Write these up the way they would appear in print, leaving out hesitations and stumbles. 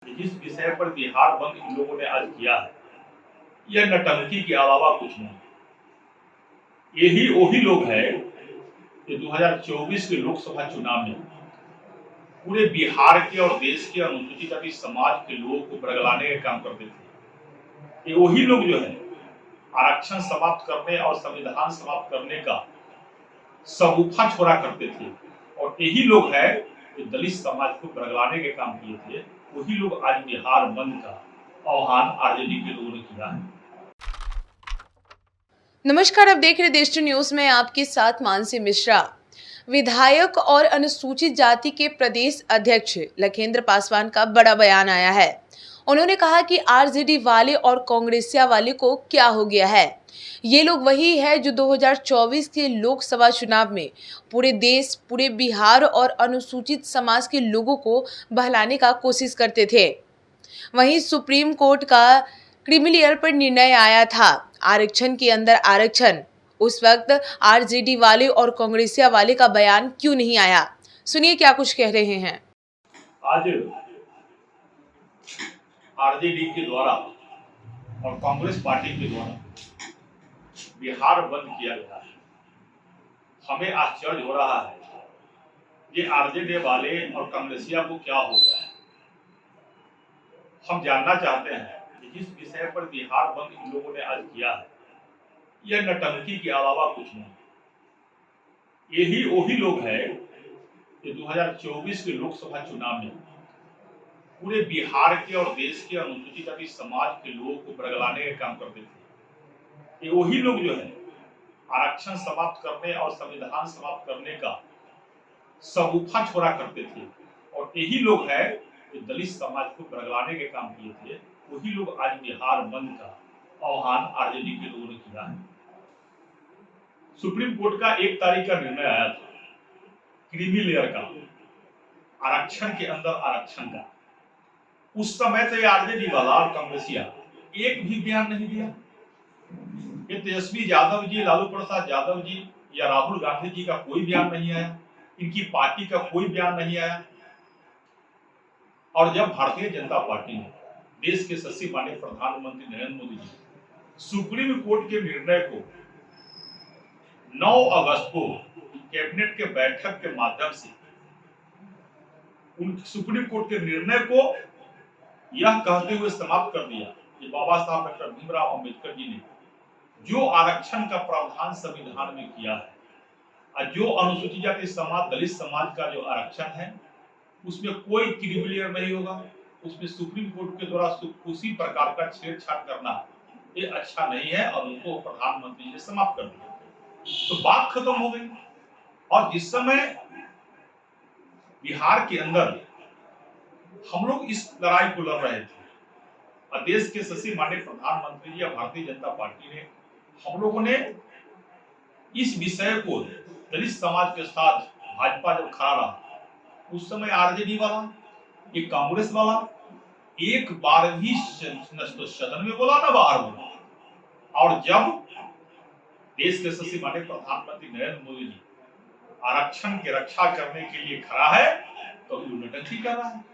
जिस विषय पर बिहार बंद इन लोगों ने आज किया है, यह नटंकी के अलावा कुछ नहीं। यही वही लोग हैं कि 2024 के लोकसभा चुनाव में पूरे बिहार के और देश के अनुसूचित जाति समाज के लोगों को बरगलाने का काम करते थे। ये वही लोग जो है आरक्षण समाप्त करने और संविधान समाप्त करने का सगुफा छोड़ा करते थे, और यही लोग हैं जो दलित समाज को बरगलाने के काम किए थे। वही लोग आज बिहार बंद का आह्वान आरजेडी के लोगों ने किया है। नमस्कार, आप देख रहे देश न्यूज में आपके साथ मानसी मिश्रा। विधायक और अनुसूचित जाति के प्रदेश अध्यक्ष लखेंद्र पासवान का बड़ा बयान आया है। उन्होंने कहा कि आरजेडी वाले और कांग्रेसिया वाले को क्या हो गया है। ये लोग वही है जो 2024 के लोकसभा चुनाव में पूरे देश, पूरे बिहार और अनुसूचित समाज के लोगों को बहलाने का कोशिश करते थे। वहीं सुप्रीम कोर्ट का क्रीमी पर निर्णय आया था, आरक्षण के अंदर आरक्षण। उस वक्त आरजेडी वाले और कांग्रेसिया वाले का बयान क्यों नहीं आया? सुनिए क्या कुछ कह रहे हैं। आज आरजेडी के द्वारा और कांग्रेस पार्टी के द्वारा बिहार बंद किया गया है। हमें आश्चर्य हो रहा है ये आरजेडी वाले और कांग्रेसिया को क्या हो गया है। हम जानना चाहते हैं कि जिस विषय पर बिहार बंद इन लोगों ने आज किया है, यह नटंकी के अलावा कुछ नहीं। यही वही लोग हैं जो 2024 के लोकसभा चुनाव में पूरे बिहार के और देश के अनुसूचित जाति समाज के लोगों को बरगलाने का काम करते थे। ये वही लोग जो है आरक्षण समाप्त करने और संविधान समाप्त करने का सगुफा छोड़ा करते थे, और यही लोग हैं जो दलित समाज को बरगलाने के काम किए थे। वही लोग आज बिहार बंद का आह्वान आरजेडी के लोगों ने किया है। सुप्रीम कोर्ट का 1 तारीख का निर्णय आया था क्रीमी लेयर का, आरक्षण के अंदर आरक्षण का। उस समय तो आरजेडी वाला और कांग्रेसिया एक भी बयान नहीं दिया। ये तेजस्वी यादव जी, लालू प्रसाद यादव जी या राहुल गांधी जी का कोई बयान नहीं आया, इनकी पार्टी का कोई बयान नहीं आया। और जब भारतीय जनता पार्टी ने देश के सच्चे माननीय प्रधानमंत्री नरेंद्र मोदी जी सुप्रीम कोर्ट के निर्णय को 9 अगस्त को कैबिनेट के बैठक के माध्यम से उन सुप्रीम कोर्ट के निर्णय को यह कहते हुए समाप्त कर दिया कि बाबा साहब डॉक्टर भीमराव अम्बेडकर जी ने जो आरक्षण का प्रावधान संविधान में किया है और जो अनुसूचित जाति समाज, दलित समाज का जो आरक्षण है, उसमें कोई क्रिमिनल नहीं होगा। उसमें सुप्रीम कोर्ट के द्वारा उसी प्रकार का छेड़छाड़ करना ये अच्छा नहीं है, और उनको प्रधानमंत्री ने समाप्त कर दिया। तो बात खत्म हो गई। और जिस समय बिहार के अंदर हम लोग इस लड़ाई को लड़ रहे थे और देश के सच्चे माननीय प्रधानमंत्री जी या भारतीय जनता पार्टी ने, हम लोगों ने इस विषय को दलित समाज के साथ भाजपा जब खड़ा रहा, उस समय आरजेडी वाला, ये कांग्रेस वाला एक बार भी सदन में बोला ना बाहर बोला। और जब देश के सच्चे माननीय प्रधानमंत्री नरेंद्र मोदी जी आरक्षण की रक्षा करने के लिए खड़ा है तो नटंकी कर रहा है।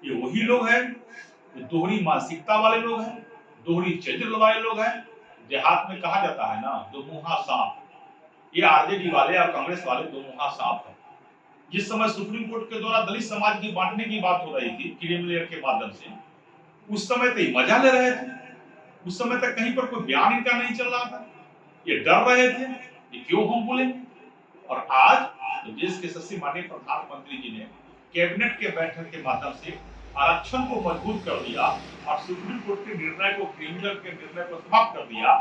ये वही लोग हैं जो दोहरी मानसिकता वाले लोग हैं, दोहरी चरित्र वाले लोग हैं। देहात में कहा जाता है ना, दो मुहा सांप। ये आरजेडी वाले और कांग्रेस वाले दो मुहा सांप है। जिस समय सुप्रीम कोर्ट के द्वारा दलित समाज की बांटने की बात हो रही थी क्रीमी लेयर के माध्यम से, उस समय तो मजा ले रहे थे। उस समय तक कहीं पर कोई बयान इनका नहीं चल रहा था। ये डर रहे थे कि क्यों हम बोलेंगे। और आज तो देश के सच्चे माननीय प्रधानमंत्री जी ने कैबिनेट के बैठक के माध्यम से आरक्षण को मजबूत कर दिया और सुप्रीम कोर्ट के निर्णय को, क्रिमिनल के निर्णय को समाप्त कर दिया।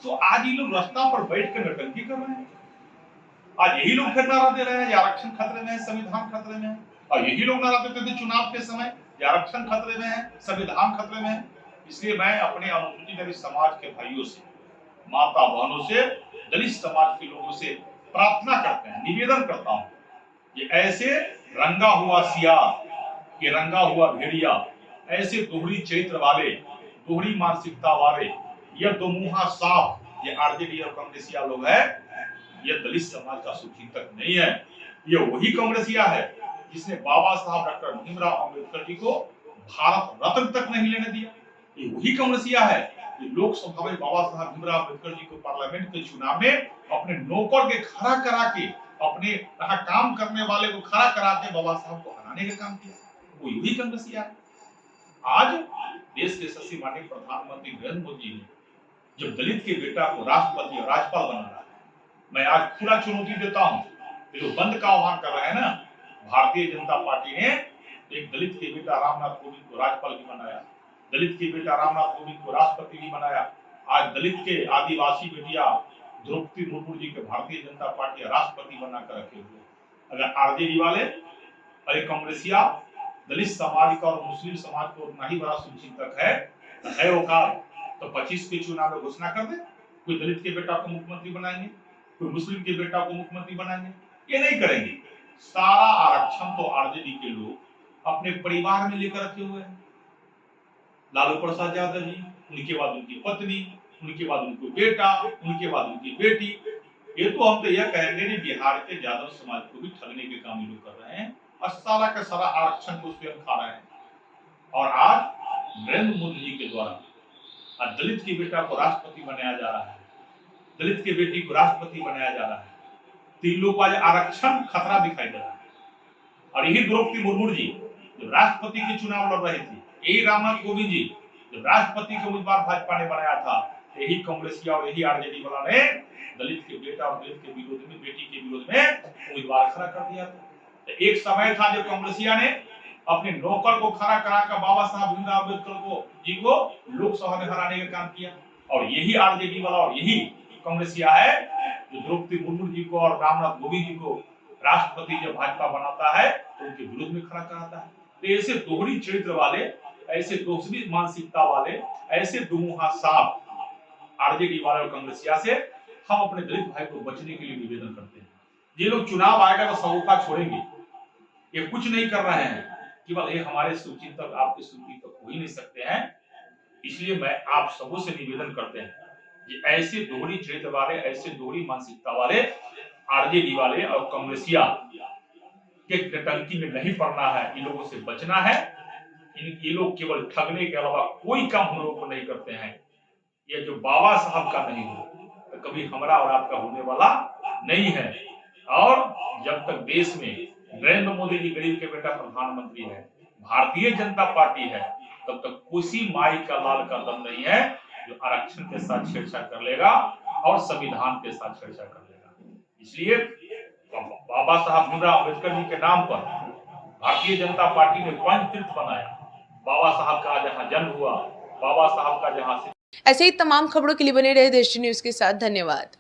तो आज ये लोग रास्ता पर बैठ कर नटंकी कर रहे हैं। आज यही लोग फिर नारा दे रहे हैं आरक्षण खतरे में है, संविधान खतरे में है। और यही लोग नारा देते थे चुनाव के समय आरक्षण खतरे में है, संविधान खतरे में है। इसलिए मैं अपने अनुसूचित जाति समाज के भाइयों से, माता बहनों से, दलित समाज के लोगों से प्रार्थना करते हैं, निवेदन करता हूं कि ऐसे रंगा हुआ सियार, ये रंगा हुआ भेड़िया, ऐसे दोहरी चरित्र वाले, दोहरी मानसिकता वाले, ये दो मुहा सांप, ये आरजेडी और कांग्रेसिया लोग हैं। ये दलित समाज का सुचिंतक नहीं है। ये वही कांग्रेसिया है जिसने बाबा साहब डॉक्टर भीमराव अम्बेडकर जी को भारत रत्न तक नहीं लेने दिया। ये वही कॉन्ग्रेसिया है कि लोकसभा में बाबा साहब भीमराव अम्बेडकर जी को पार्लियामेंट के चुनाव में अपने नौकर के खड़ा करा के, अपने यहाँ काम करने वाले को खड़ा करा के बाबा साहब को हराने का काम किया। वो वही कॉन्ग्रेसिया है। आज देश के यशस्वी माननीय प्रधानमंत्री नरेंद्र मोदी ने जब दलित के बेटा को राष्ट्रपति और राज्यपाल बना रहा है, मैं आज खुला चुनौती देता हूं, जो बंद का आह्वान कर रहे हैं ना, भारतीय जनता पार्टी ने एक दलित के बेटा रामनाथ कोविंद को राज्यपाल भी बनाया, दलित के बेटा रामनाथ कोविंद को राष्ट्रपति भी बनाया। आज दलित के आदिवासी बेटिया द्रौपदी मुर्मू जी के भारतीय जनता पार्टी राष्ट्रपति बनाकर रखे हुए। अगर आरजेडी वाले, अरे कांग्रेसिया दलित समाज का और मुस्लिम समाज को उतना ही बड़ा शुभचिंतक है औकात तो 25 के चुनाव में घोषणा कर दे कोई दलित के बेटा को मुख्यमंत्री बनाएंगे, कोई मुस्लिम के बेटा को मुख्यमंत्री बनाएंगे। ये नहीं करेंगे। सारा आरक्षण तो आरजेडी के लोग अपने परिवार में लेकर रखे हुए हैं। लालू प्रसाद यादव जी, उनके बाद उनकी पत्नी, उनके बाद उनका बेटा, उनके बाद उनकी बेटी। ये तो हम तो यह कहेंगे कि बिहार के यादव समाज को भी ठगने के काम ये लोग कर रहे हैं और सारा का सारा आरक्षण को स्वयं खा रहे हैं। और आज नरेंद्र मोदी जी के द्वारा दलित के बेटा को राष्ट्रपति बनाया जा रहा है, दलित के बेटी को राष्ट्रपति बनाया जा रहा है। तीन लोग वाले आरक्षण खतरा दिखाई दे रहा है। और यही द्रौपदी मुर्मू जी जब राष्ट्रपति के चुनाव लड़ रही थी, यही रामनाथ कोविंद जी जब राष्ट्रपति के उम्मीदवार भाजपा ने बनाया था, यही कांग्रेसिया और यही आरजेडी वाला ने दलित के बेटा और दलित के विरोध में, बेटी के विरोध में उम्मीदवार खड़ा कर दिया था। तो एक समय था जब कांग्रेसिया ने अपने नौकर को खड़ा कराकर बाबा साहब भीमराव अम्बेडकर जी को लोकसभा में हराने का काम किया। और यही आरजेडी वाला और यही कांग्रेसिया है जो द्रौपदी मुर्मू जी को और रामनाथ कोविंद जी को राष्ट्रपति जब भाजपा बनाता है तो उनके विरोध में खड़ा कराता है। तो ऐसे दोहरी चरित्र वाले, ऐसे दोहरी मानसिकता वाले, ऐसे दुमुहा सांप आरजेडी वाले और कांग्रेसिया से हम अपने दलित भाई को बचने के लिए निवेदन करते हैं। ये लोग चुनाव आएगा तो सौखा छोड़ेंगे। ये कुछ नहीं कर रहे हैं, केवल ये हमारे सूची तक, आपकी सूची तक हो ही नहीं सकते हैं। इसलिए मैं आप सबों से निवेदन करते हैं कि ऐसे दोहरी चरित्र वाले, ऐसे दोहरी मानसिकता वाले आरजेडी वाले और कांग्रेसिया के टंकी में नहीं पड़ना है। इन लोगों से बचना है। ये लोग केवल ठगने के अलावा कोई काम हम लोगों को नहीं करते हैं। ये जो बाबा साहब का नहीं हो तो कभी हमारा और आपका होने वाला नहीं है। और जब तक देश में नरेंद्र मोदी जी गरीब के बेटा प्रधानमंत्री है, भारतीय जनता पार्टी है, तब तक किसी माई का लाल का दम नहीं है जो आरक्षण के साथ छेड़छाड़ कर लेगा और संविधान के साथ छेड़छाड़ कर लेगा। इसलिए बाबा साहब भीमराव अम्बेडकर जी के नाम पर भारतीय जनता पार्टी ने पंचतीर्थ बनाया। बाबा साहब का जहाँ जन्म हुआ, बाबा साहब का जहाँ ऐसे ही तमाम खबरों के लिए बने रहे देश न्यूज के साथ। धन्यवाद।